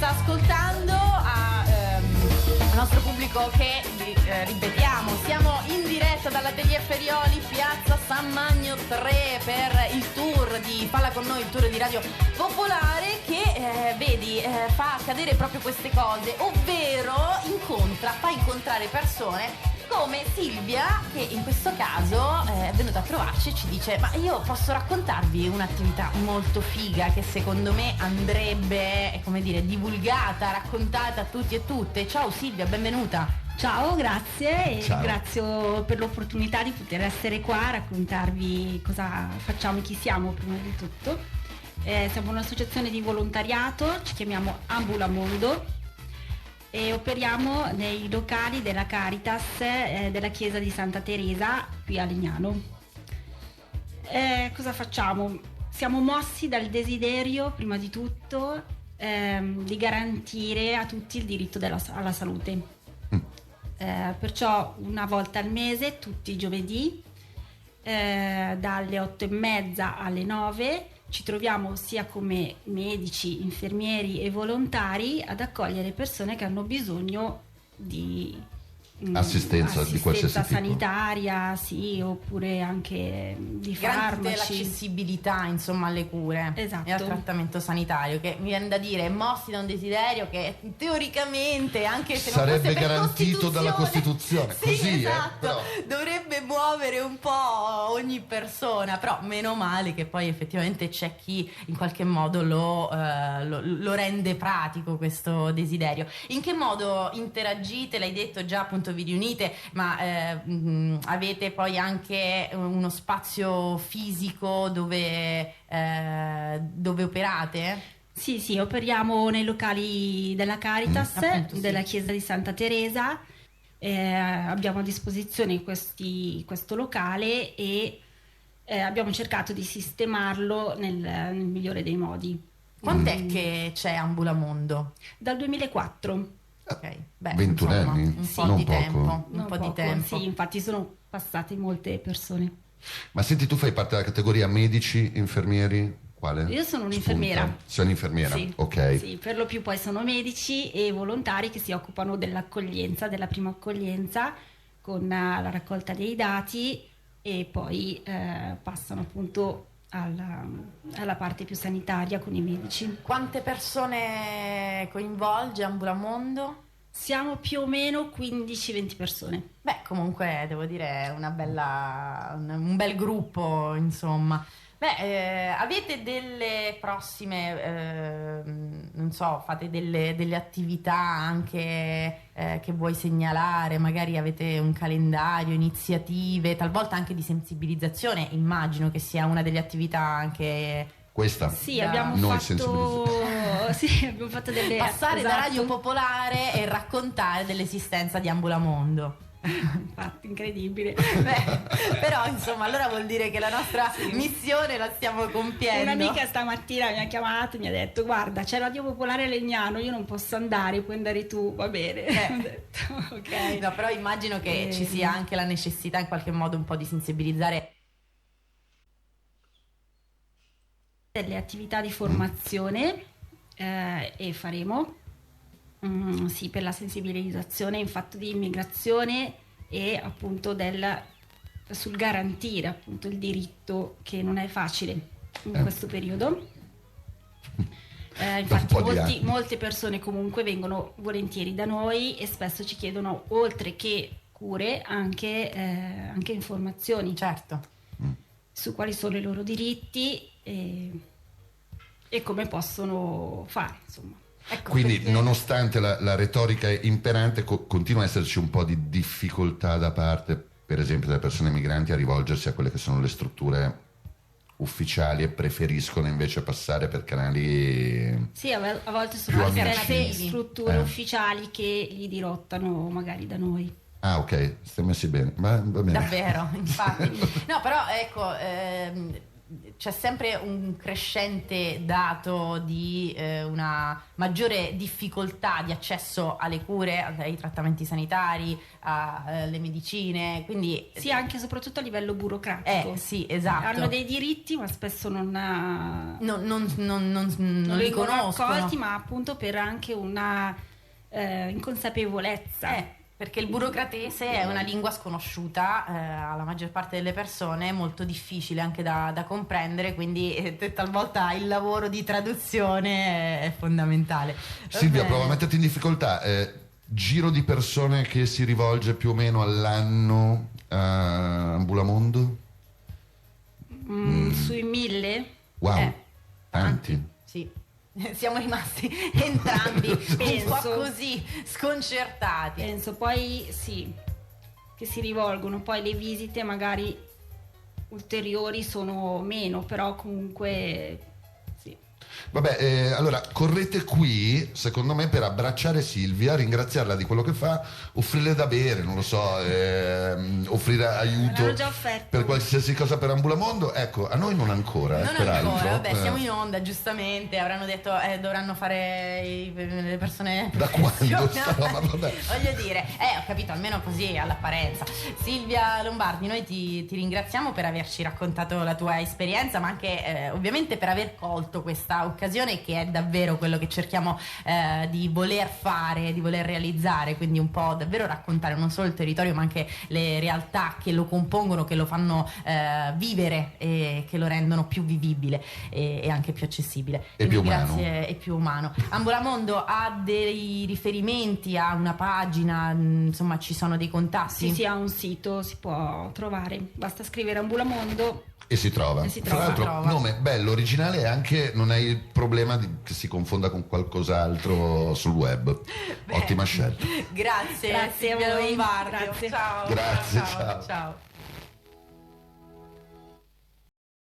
sta ascoltando, al nostro pubblico che ripetiamo, siamo in diretta dall'Atelier Ferioli, piazza San Magno 3 per il tour di Falla con noi, il tour di Radio Popolare che vedi fa accadere proprio queste cose, ovvero fa incontrare persone come Silvia, che in questo caso è venuta a trovarci e ci dice: ma io posso raccontarvi un'attività molto figa che secondo me andrebbe, come dire, divulgata, raccontata a tutti e tutte. Ciao Silvia, benvenuta. Ciao, grazie. Ciao. E grazie per l'opportunità di poter essere qua a raccontarvi cosa facciamo e chi siamo prima di tutto. Siamo un'associazione di volontariato, ci chiamiamo Ambulamondo e operiamo nei locali della Caritas della chiesa di Santa Teresa qui a Legnano. Cosa facciamo? Siamo mossi dal desiderio, prima di tutto, di garantire a tutti il diritto alla salute. Perciò una volta al mese, tutti i giovedì, dalle 8:30 alle 9, ci troviamo sia come medici, infermieri e volontari ad accogliere persone che hanno bisogno di assistenza di qualsiasi tipo, sanitaria, sì, oppure anche di Garantite farmaci, l'accessibilità insomma alle cure, esatto, e al trattamento sanitario, che mi viene da dire mossi da un desiderio che teoricamente, anche se sarebbe non fosse per garantito dalla Costituzione, sì, così esatto, però dovrebbe muovere un po' ogni persona, però meno male che poi effettivamente c'è chi in qualche modo lo rende pratico questo desiderio. In che modo interagite? L'hai detto già, appunto vi riunite, ma avete poi anche uno spazio fisico dove operate? Sì, operiamo nei locali della Caritas, appunto, sì, della chiesa di Santa Teresa. Abbiamo a disposizione questo locale e abbiamo cercato di sistemarlo nel migliore dei modi. Quant'è che c'è Ambulamondo? Dal 2004. Ok, beh, 21 insomma, anni, un po' non di poco. tempo, Non po' di poco, tempo. sì, infatti sono passate molte persone. Ma senti, tu fai parte della categoria medici, infermieri? Quale? Io sono spunta? un'infermiera. Sei un'infermiera? Sì, ok. sì, per lo più poi sono medici e volontari che si occupano dell'accoglienza, della prima accoglienza con la raccolta dei dati e poi passano appunto alla parte più sanitaria con i medici. Quante persone coinvolge Ambulamondo? Siamo più o meno 15-20 persone. Beh, comunque devo dire un bel gruppo, insomma. Beh, avete delle prossime, non so, fate delle attività anche che vuoi segnalare, magari avete un calendario, iniziative, talvolta anche di sensibilizzazione, immagino che sia una delle attività anche... Questa? Sì, Da- abbiamo Noi abbiamo fatto delle... Passare da esatto. Radio Popolare e raccontare dell'esistenza di Ambulamondo. Infatti, incredibile. Beh, però insomma allora vuol dire che la nostra missione la stiamo compiendo. Un'amica stamattina mi ha chiamato e mi ha detto: guarda, c'è Radio Popolare Legnano, io non posso andare, puoi andare tu, va bene. Ho detto, ok. No, però immagino che ci sia anche la necessità in qualche modo un po' di sensibilizzare. Delle attività di formazione e faremo sì, per la sensibilizzazione in fatto di immigrazione e appunto sul garantire appunto il diritto, che non è facile in questo periodo. Infatti molte persone comunque vengono volentieri da noi e spesso ci chiedono, oltre che cure, anche informazioni, Certo. su quali sono i loro diritti e come possono fare, insomma. Ecco, Quindi perché... nonostante la retorica imperante continua a esserci un po' di difficoltà da parte, per esempio, delle persone migranti a rivolgersi a quelle che sono le strutture ufficiali e preferiscono invece passare per canali... Sì, a volte sono più alternativi, amici. strutture ufficiali che li dirottano magari da noi. Ah, ok, stiamo messi bene. Va bene. Davvero, infatti. No, però ecco, c'è sempre un crescente dato di una maggiore difficoltà di accesso alle cure, ai trattamenti sanitari, alle medicine, quindi Sì, anche e soprattutto a livello burocratico. sì, esatto. Hanno dei diritti, ma spesso non non li vengono conoscono. accolti, ma appunto per anche una inconsapevolezza. Perché il burocratese è una lingua sconosciuta alla maggior parte delle persone, molto difficile anche da comprendere, quindi talvolta il lavoro di traduzione è fondamentale. Silvia, Vabbè. prova a metterti in difficoltà. Giro di persone che si rivolge più o meno all'anno a Ambulamondo? Sui 1000? Wow, tanti. Sì. Siamo rimasti entrambi un po' Penso. così sconcertati. Penso poi sì, che si rivolgono, poi le visite magari ulteriori sono meno, però comunque sì. Vabbè, allora correte qui, secondo me, per abbracciare Silvia, ringraziarla di quello che fa, offrirle da bere, non lo so, offrire aiuto L'hanno già offerto. per qualsiasi cosa per Ambulamondo. Ecco, a noi non ancora, Non peraltro. ancora, vabbè, siamo in onda, giustamente, avranno detto dovranno fare le persone Da quando professionali. sta roba, vabbè. Voglio dire, ho capito, almeno così all'apparenza. Silvia Lombardi, noi ti ringraziamo per averci raccontato la tua esperienza, ma anche ovviamente per aver colto questa occasione, che è davvero quello che cerchiamo di voler fare, di voler realizzare, quindi un po' davvero raccontare non solo il territorio ma anche le realtà che lo compongono, che lo fanno vivere e che lo rendono più vivibile e anche più accessibile E più Quindi umano. grazie, e più umano. Ambulamondo ha dei riferimenti, ha una pagina, insomma ci sono dei contatti? Sì, ha un sito, si può trovare, basta scrivere Ambulamondo. E si trova. E si Fra trova. l'altro, Trova. nome bello, originale, e anche non hai il problema che si confonda con qualcos'altro sul web. Bene. Ottima scelta. Grazie, Grazie a Silvia voi. Lombardi. Grazie. Ciao. Grazie, ciao. ciao. Ciao.